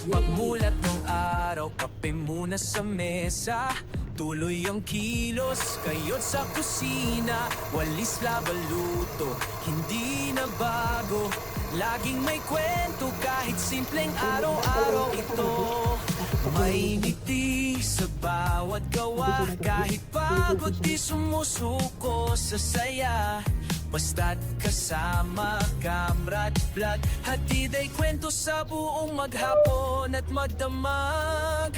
Pagmulat ng araw, kape muna sa mesa. Tuloy ang kilos, kayod sa kusina. Walis labaluto, hindi na bago. Laging may kwento kahit simpleng araw-araw ito. May ngiti sa bawat gawa, kahit pagod di sumusuko sa saya. Basta't kasama, kamrat, vlog, hatid ay kwento sa buong maghapon at magdamag.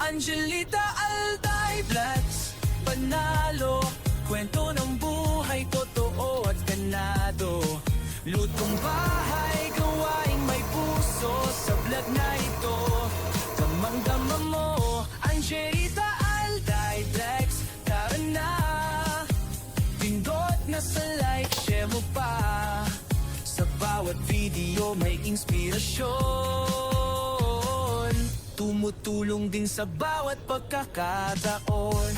Angelita Alday Vlogs, panalo, kwento ng buhay, totoo at ganado. Lutong bahay, gawaing may puso sa vlog na ito. Damang-dama mo, Angelita Alday Vlogs, tara na. Pindot na sa like, share mo pa. Sa bawat video may inspirasyon. Tumutulong din sa bawat pagkakataon.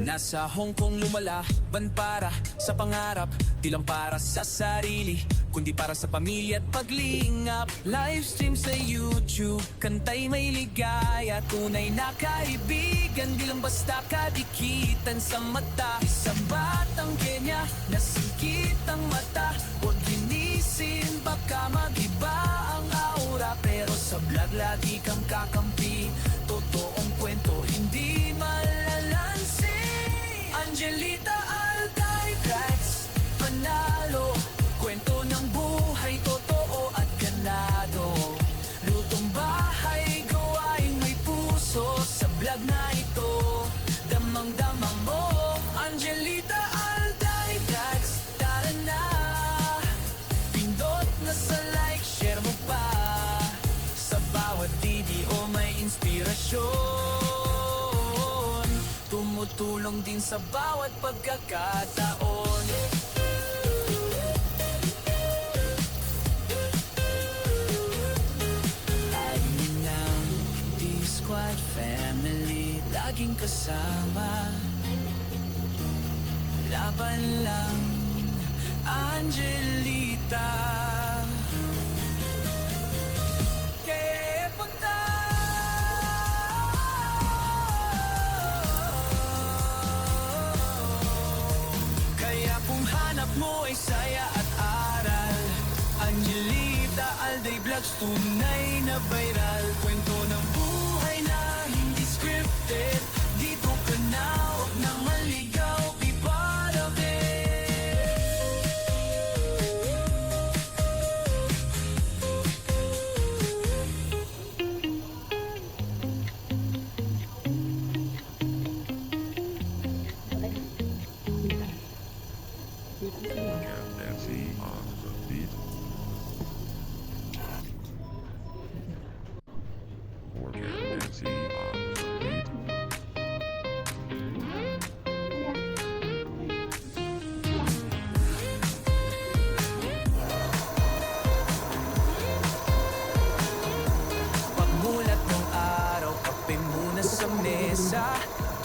Nasa Hong Kong lumalaban para sa pangarap. Di lang para sa sarili, kundi para sa pamilya at paglingap. Livestream sa YouTube, kantay may ligaya. Tunay na kaibigan, di lang basta kadikitan sa mata. Isang batang Kenya, nasingkit ang mata. Huwag linisin, baka mag-iba ang aura. Pero sa vlog lagi kang kakampi. Totoong kwento, hindi malalansi. Angelita Alday Vlogs, panalo, kwento ng buhay, totoo at ganado. Lutong bahay, gawaing may puso sa vlog na ito. Damang-dama mo, Angelita Alday Vlogs, tara na. Pindot na sa like, share mo pa. Sa bawat video may inspirasyon. Tumutulong din sa bawat pagkakataon. Amin ng D-Squad family, laging kasama. Laban lang, Angelita. Mo ay saya at aral. Angelita Alday Vlogs, tunay na viral. Kwento ng buhay na hindi scripted. Dito ka na, huwag nang maligaw, be part of it. Nancy on the beat. Nancy on the beat. Pagmulat ng araw, kape muna sa mesa.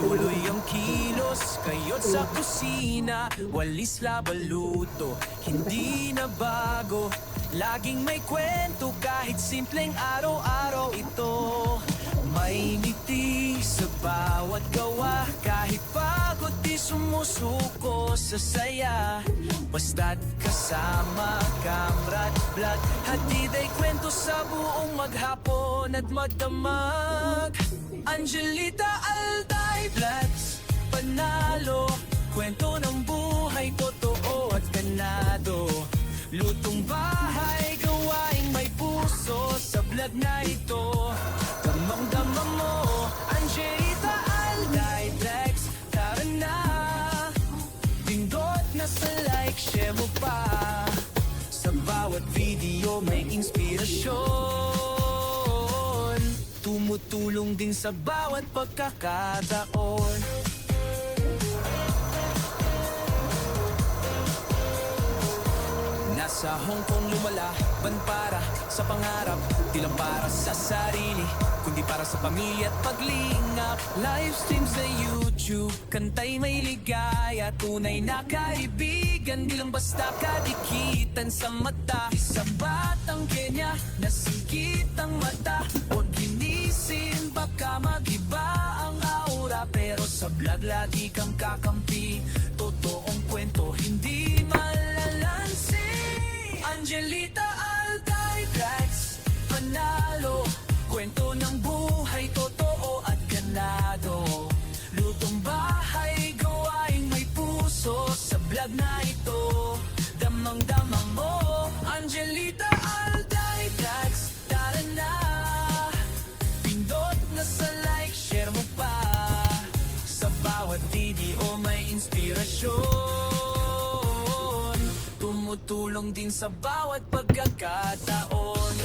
Tuloy ang kilos, kayod sa kusina. Walis labaluto, hindi na bago. Laging may kwento kahit simpleng araw-araw ito. May ngiti sa bawat gawa, kahit pagod di sumusuko sa saya. Basta't kasama, kamrat, vlog, hatid ay kwento sa buong maghapon at magdamag. Angelita Alday Vlogs, panalo, kwento ng buhay, totoo at ganado. Lutong bahay, gawaing may puso sa vlog na ito. Damang-dama mo, Angelita Alday Vlogs, tara na. Pindot na sa like, share mo pa. Sa bawat video may inspirasyon. Tumutulong din sa bawat pagkakataon. Nasa Hong Kong lumalaban para sa pangarap, di lang para sa sarili, kundi para sa pamilya at paglingap. Livestream sa YouTube, kantay may ligaya, tunay na kaibigan, di lang basta kadikitan sa mata. Isang batang Kenya, nasigit ang mata, huwag ginisin, baka mag-iba ang aura. Pero sa vlog lagi kang kakampi, totoong kwento, hindi malalansi. Angelita Alday Drags, panalo, kwento ng buhay, totoo at ganado. Lutong bahay, gawaing may puso, sa vlog na ito, damang-damang mo. Angelita Alday Drags, tara na, pindot na sa like, share mo pa, sa bawat video may inspirasyon, tumutulong din sa bawat pagkakataon.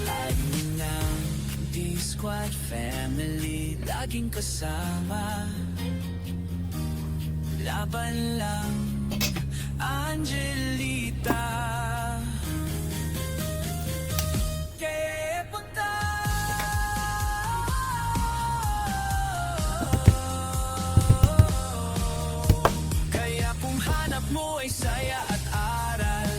Admin ng D-Squad family, laging kasama, laban lang, Angelita. Kaya kung hanap mo ay saya at aral,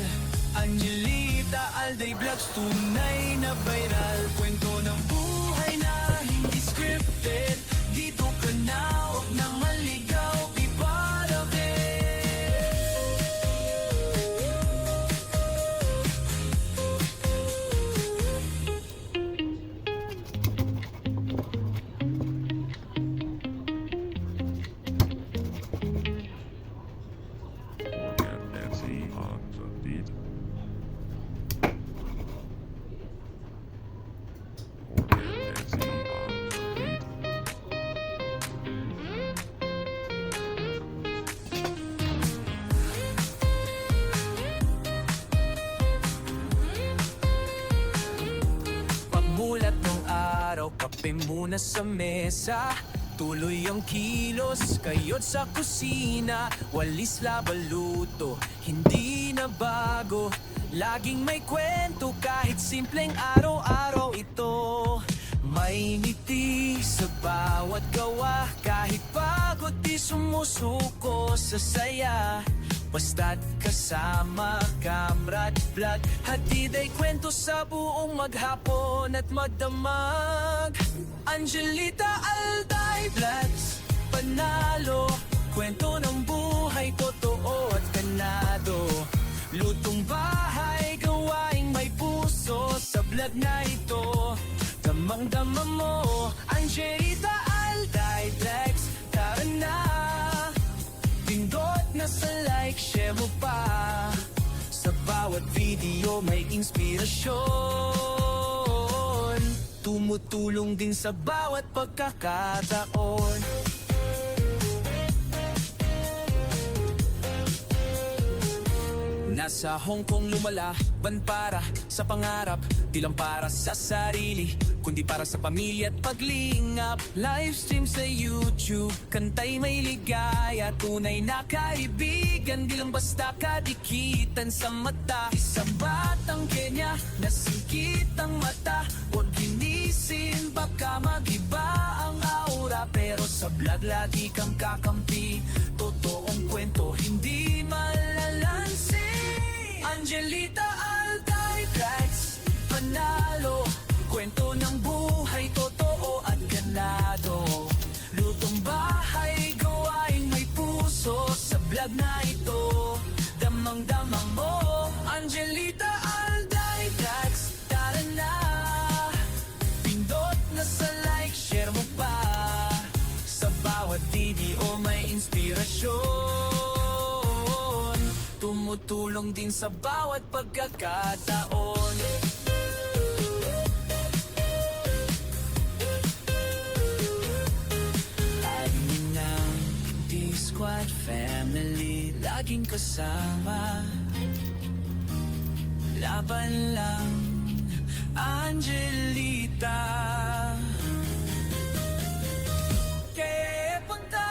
Angelita Alday Vlogs, tunay na viral. Kwento ng buhay na hindi scripted, dito ka na, huwag nang maligaw, be part of it. Morgan Nancy on the beat. Morgan Nancy on the beat. Pagmulat ng araw, kape muna sa mesa, tuloy ang kilos, kayod sa kusina, walis labaluto, hindi na bago, laging may kwento kahit simpleng araw-araw ito. May ngiti sa bawat gawa, kahit pagod di sumusuko sa saya. Basta't kasama, kamrat, vlog, hatid ay kwento sa buong maghapon at magdamag. Angelita Alday Vlogs, panalo, kwento ng buhay, totoo at ganado. Lutong bahay, gawaing may puso, sa vlog na ito, damang-dama mo. Angelita Alday Vlogs, tara na, pindot na sa like, share mo pa, sa bawat video may inspirasyon, tumutulong din sa bawat pagkakataon. Nasa Hong Kong lumalaban para sa pangarap, di lang para sa sarili, kundi para sa pamilya at paglingap. Livestream sa YouTube, kantay may ligaya, tunay na kaibigan, di lang basta kadikitan sa mata. Isang batang Kenya, nasigit ang mata, huwag ginisin, baka mag-iba ang aura. Pero sa vlog lagi kang kakampi, totoong kwento, hindi malalansi. Angelita Alday Drags, panalo, kwento ng buhay, totoo at ganado. Lutong bahay, gawaing may puso, sa vlog na ito, damang-damang mo. Angelita Alday Drags, tara na, pindot na sa like, share mo pa, sa bawat video may inspirasyon, tumutulong din sa bawat pagkakataon. Admin ng D-Squad family, laging kasama, laban lang, Angelita. Kaya punta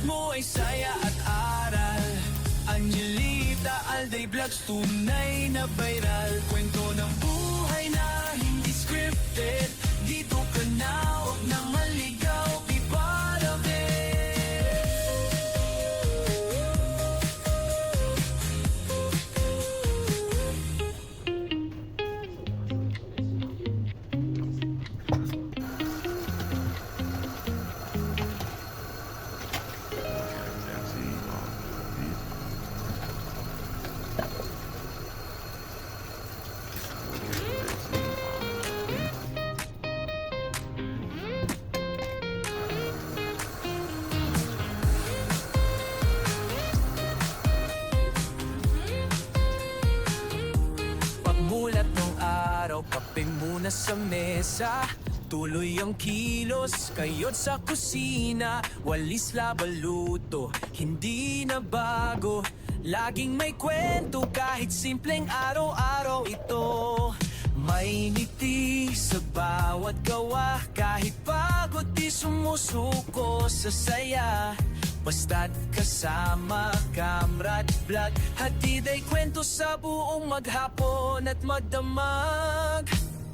mo ay saya at aral. Angelita Alday Vlogs, tunay na viral. Kwento ng buhay na hindi scripted. Dito ka na, huwag nang maligaw, be part of it. Nancy on the beat. Nancy on the beat. Pagmulat ng araw, kape muna sa mesa. Tuloy ang kilos, kayod sa kusina. Walis labaluto, hindi na bago. Laging may kwento kahit simpleng araw-araw ito. May ngiti sa bawat gawa, kahit pagod di sumusuko sa saya. Basta't kasama, kamrat, vlog, hatid ay kwento sa buong maghapon at magdamag.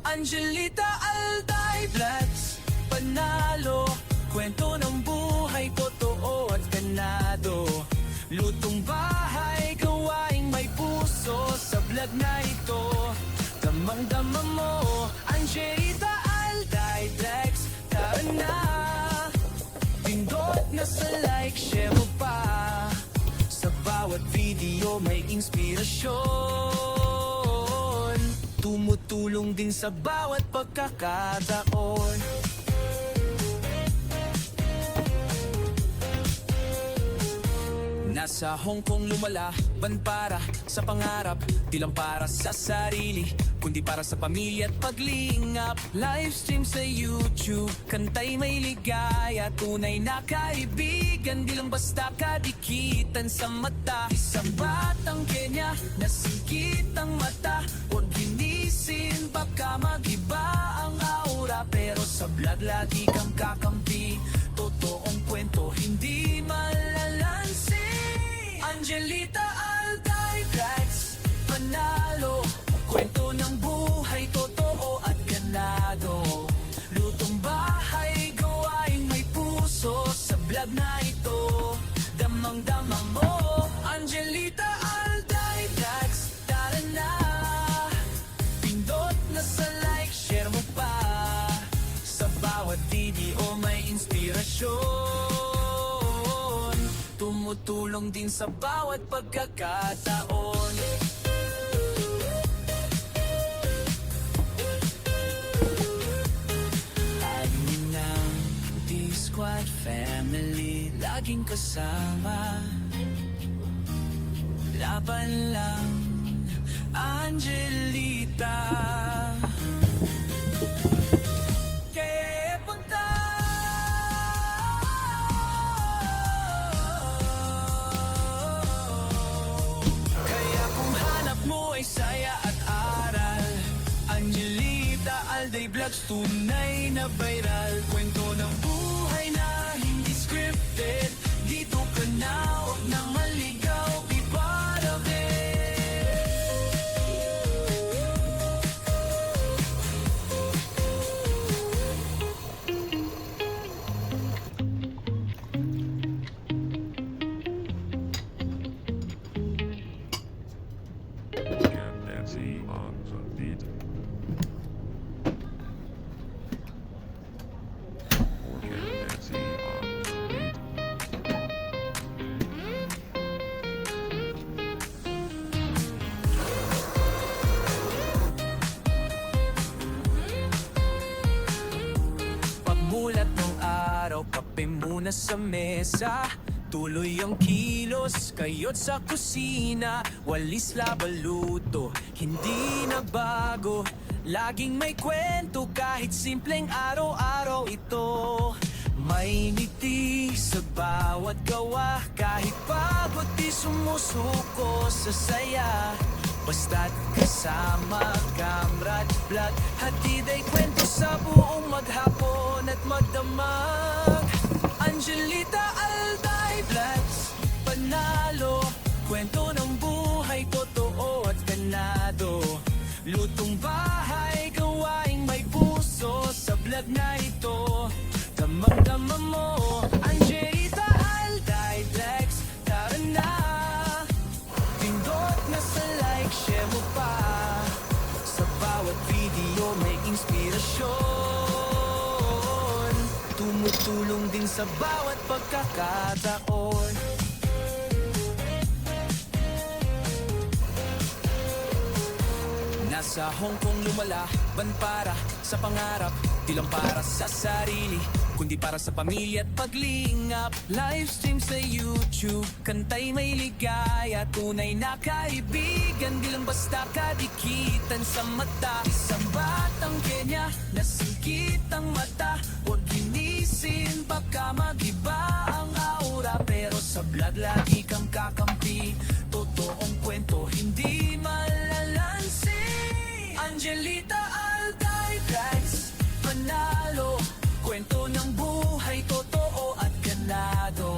Angelita Alday Vlogs, panalo, kwento ng buhay, totoo at ganado. Lutong bahay, gawaing may puso sa vlog na ito. Damang-dama mo, Angelita Alday Vlogs, tara na. Pindot na sa like, share mo pa. Sa bawat video may inspirasyon. Tumutulong din sa bawat pagkakataon. Nasa Hong Kong lumalaban para sa pangarap. Di lang para sa sarili, kundi para sa pamilya at paglingap. Livestream sa YouTube, kantay may ligaya. Tunay na kaibigan, di lang basta kadikitan sa mata. Isang batang Kenya, nasigit ang mata. Huwag ginisin, baka mag-iba ang aura. Pero sa vlog lagi kang kakampi. Totoong kwento, hindi malalansi. Angelita Alday Vlogs, panalo, kwento ng buhay, totoo at ganado. Lutong bahay, gawaing may puso sa vlog na ito. Damang-dama mo, Angelita Alday Vlogs, tara na. Pindot na sa like, share mo pa. Sa bawat video may inspirasyon. Tumutulong din sa bawat pagkakataon. Admin ng D-Squad family, laging kasama. Laban lang, Angelita. Kaya punta. Kaya kung hanap mo ay saya at aral, Angelita Alday Vlogs, tunay na viral. Kwento ng buhay na hindi scripted. Dito ka na, huwag nang maligaw, be part of it. Get Nancy on the beat. Get Nancy on the beat. Pagmulat ng araw, kape muna sa mesa. Tuloy ang kilos, kayod sa kusina. Walis labaluto, hindi na bago. Laging may kwento kahit simpleng araw-araw ito. May ngiti sa bawat gawa, kahit pagod di sumusuko sa saya. Basta't kasama, kamrat, vlog, hatid ay kwento sa buong maghapon at magdamag. Angelita Alday Vlogs, panalo, kwento ng buhay, totoo at ganado. Lutong bahay, gawaing may puso, sa vlog na ito, damang-dama mo. Angelita Alday Vlogs, tara na, pindot na sa like, share mo pa, sa bawat video may inspirasyon, tumutulong din sa bawat pagkakataon. Nasa Hong Kong lumalaban para sa pangarap, di lang para sa sarili, kundi para sa pamilya at paglingap. Livestream sa YouTube, kantay may ligaya, tunay na kaibigan, di lang basta kadikitan sa mata. Isang batang Kenya, nasingkit ang mata, huwag linisin, baka mag-iba ang aura. Pero sa vlog lagi kang kakampi, totoong kwento, hindi malalansi. Angelita Alday Vlogs, panalo, kwento ng buhay, totoo at ganado.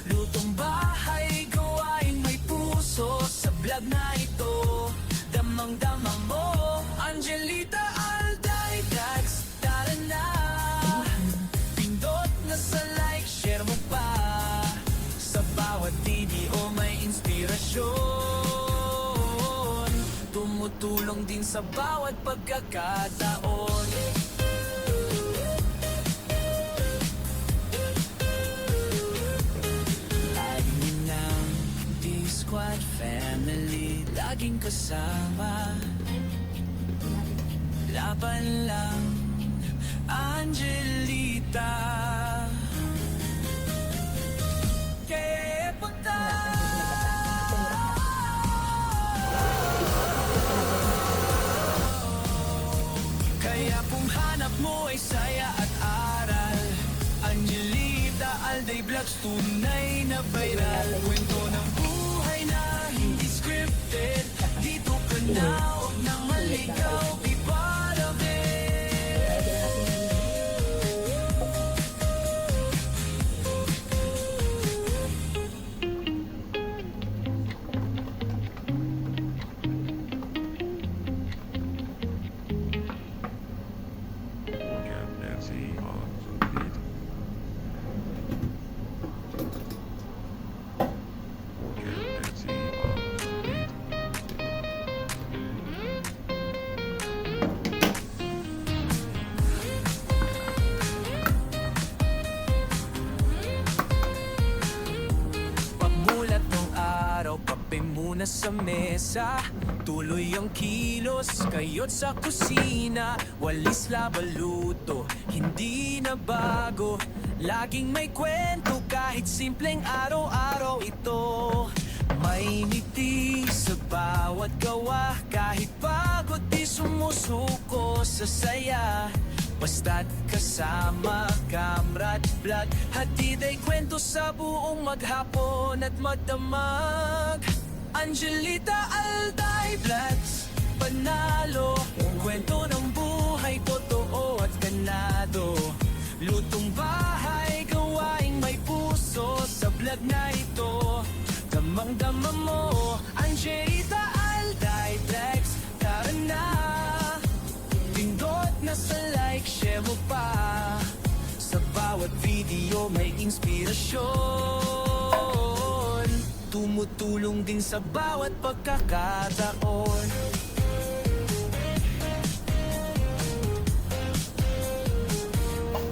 Lutong bahay, gawaing may puso, sa vlog na ito, damang-dama mo. Angelita Alday Vlogs, tara na, pindot na sa like, share mo pa, sa bawat video may inspirasyon, tumutulong din sa bawat pagkakataon. Laging ng D-Squad family, laging kasama, laban lang, Angelita. Kaya punta, kaya kung hanap mo ay saya at aral, Angelita Alday Vlogs, tunay na viral. Kwento ng buhay na hindi scripted, dito ka na, huwag nang maligaw, be part of it. Get Nancy on the beat. Get Nancy on the beat. Pagmulat ng araw, kape muna sa mesa, tuloy ang kilos, kayot sa kusina, walis labaluto, hindi na bago, laging may kwento kahit simpleng araw-araw ito. May ngiti sa bawat gawa, kahit pagod di sumusuko sa saya. Basta't kasama, kamrat, vlog, hatid ay kwento sa buong maghapon at magdamag. Angelita Alday Vlogs, panalo, kwento ng buhay, totoo at ganado. Lutong bahay, gawaing may puso, sa vlog na ito, damang-dama mo. Angelita Alday Vlogs, tara na, pindot na sa like, share mo pa, sa bawat video may inspirasyon, tumutulong din sa bawat pagkakataon.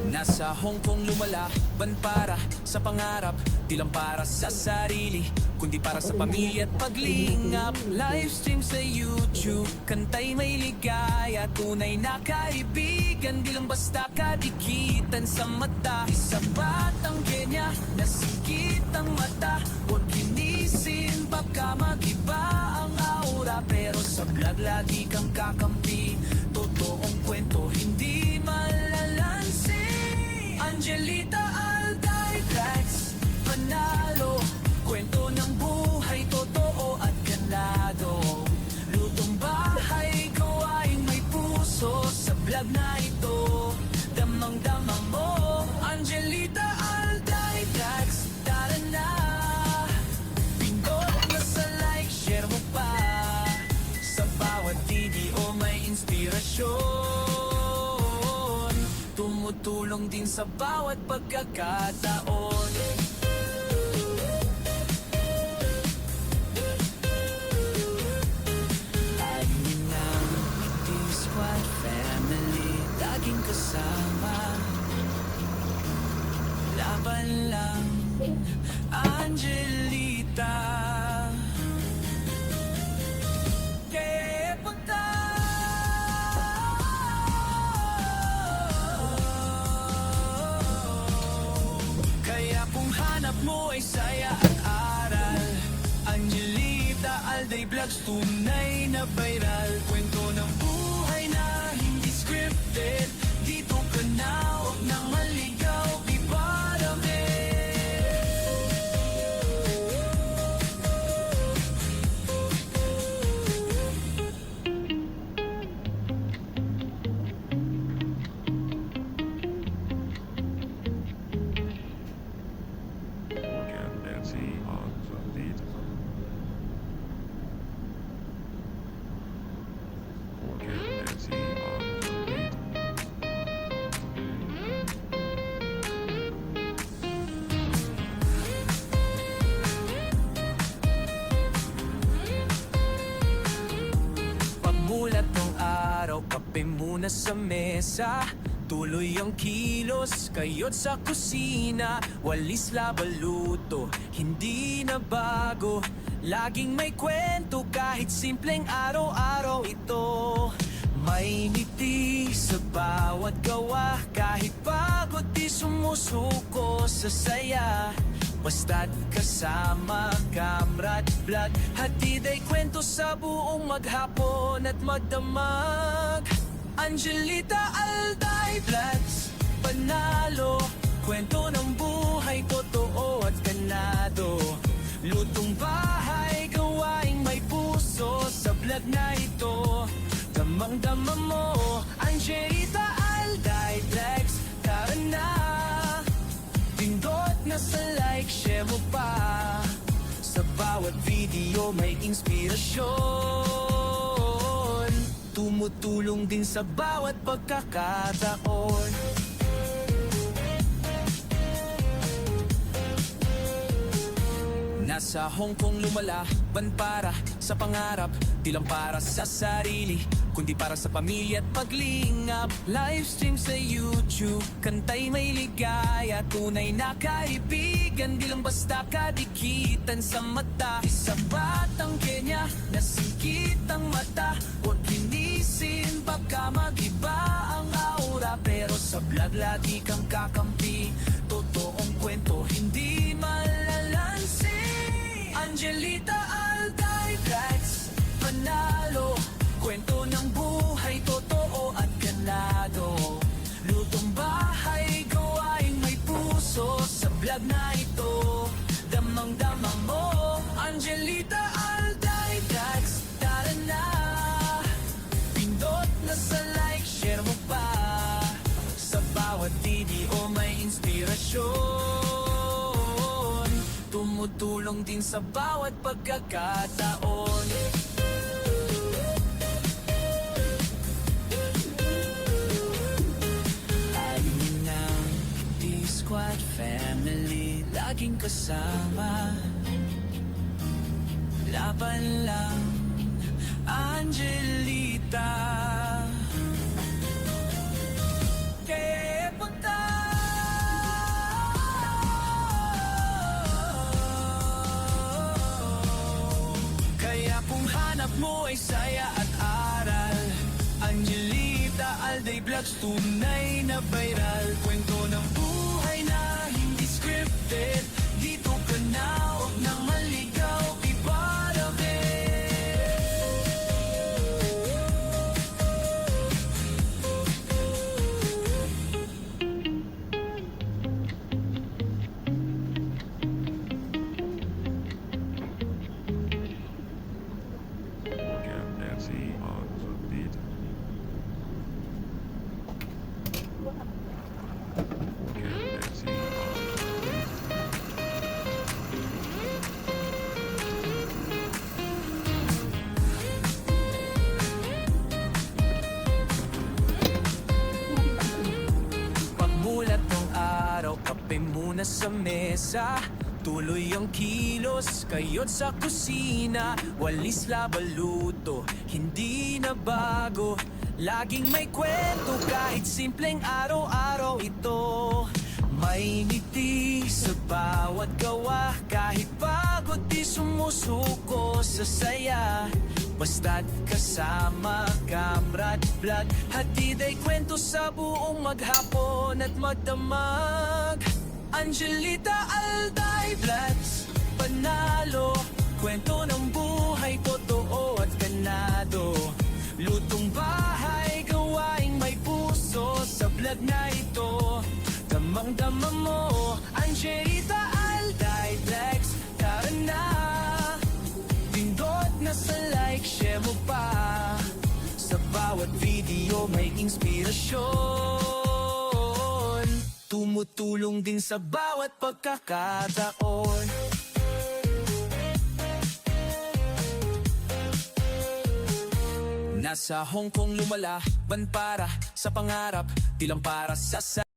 Nasa Hong Kong lumalaban para sa pangarap, di lang para sa sarili, kundi para sa pamilya at paglingap. Livestream sa YouTube, kantay may ligaya, tunay na kaibigan, di lang basta kadikitan sa mata. Sa batang Kenya, nasingkit ang mata, huwag linisin, baka mag-iba ang aura. Pero sa vlog lagi kang kakampi, totoong kwento, hindi malalansi. Angelita Alday Vlogs, panalo, kwento ng buhay, totoo at ganado. Lutong bahay, gawaing may puso, sa vlog na ito, damang-dama mo. Angelita Alday inspirasyon. Tumutulong din sa bawat pagkakataon. Amin ng T-Squad family, laging kasama. Laban lang, Angelita. Kaya punta. Kaya kung hanap mo ay saya at aral, Angelita Alday Vlogs, tunay na viral. Kwento ng buhay na hindi scripted. Dito ka na, huwag nang maligaw, be part of it. Forget Nancy on the beat. Forget Nancy on the beat. Pagmulat ng araw, kape muna sa mesa. Tuloy ang kilos, kayot sa kusina. Walis labaluto, hindi na bago. Laging may kwento kahit simpleng araw-araw ito. May ngiti sa bawat gawa, kahit pagod di sumusuko sa saya. Basta't kasama, kamrat, vlog, hatid ay kwento sa buong maghapon at magdamag. Angelita Alday Vlogs, panalo, kwento ng buhay, totoo at ganado. Lutong bahay, gawaing may puso sa vlog na ito. Damang-dama mo, Angelita Alday Vlogs, tara na. Pindot na sa like, share mo pa. Sa bawat video may inspirasyon. Tumutulong din sa bawat pagkakataon. Nasa Hong Kong lumalaban para sa pangarap, di lang para sa sarili, kundi para sa pamilya at paglingap. Livestream sa YouTube, kantay may ligaya. Tunay na kaibigan, di lang basta kadikitan sa mata. Sa batang Kenya, nasikit ang mata. Huwag linisin, baka mag-iba ang aura. Pero sa vlog lagi kang kakampi, totoong kwento, hindi malalansi. Angelita Alday Vlogs, panalo, kwento ng buhay, totoo at ganado. Lutong bahay, gawaing may puso sa vlog na ito. Damang-dama mo, Angelita Alday Vlogs, tara na. Pindot na sa like, share mo pa. Sa bawat video may inspirasyon. Tumutulong din sa bawat pagkakataon. Amin ng T-Squad family, laging kasama. Laban lang, Angelita. Kaya punta. Kaya kung hanap mo ay saya at aral, Angelita Alday Vlogs, tunay na viral. Kwento ng buhay na hindi scripted. Dito ka na, huwag nang maligaw, be part of it. Forget Nancy on the beat. Forget Nancy on the beat. kape muna sa mesa. Tuloy ang kilos, kayod sa kusina. Walis labaluto, hindi na bago. Laging may kwento kahit simpleng araw-araw ito. May ngiti sa bawat gawa, kahit pagod di sumusuko sa saya. Basta't kasama, kamrat, vlog, hatid ay kwento sa buong maghapon at magdamag. Angelita Alday Vlogs, panalo, kwento ng buhay, totoo at ganado. Lutong bahay, gawaing may puso sa vlog na ito. Damang-dama mo, Angelita Alday Vlogs, tara na. Pindot na sa like, share mo pa. Sa bawat video may inspirasyon. Tumutulong din sa bawat pagkakataon. Nasa Hong Kong lumalaban para sa pangarap, di lang para sa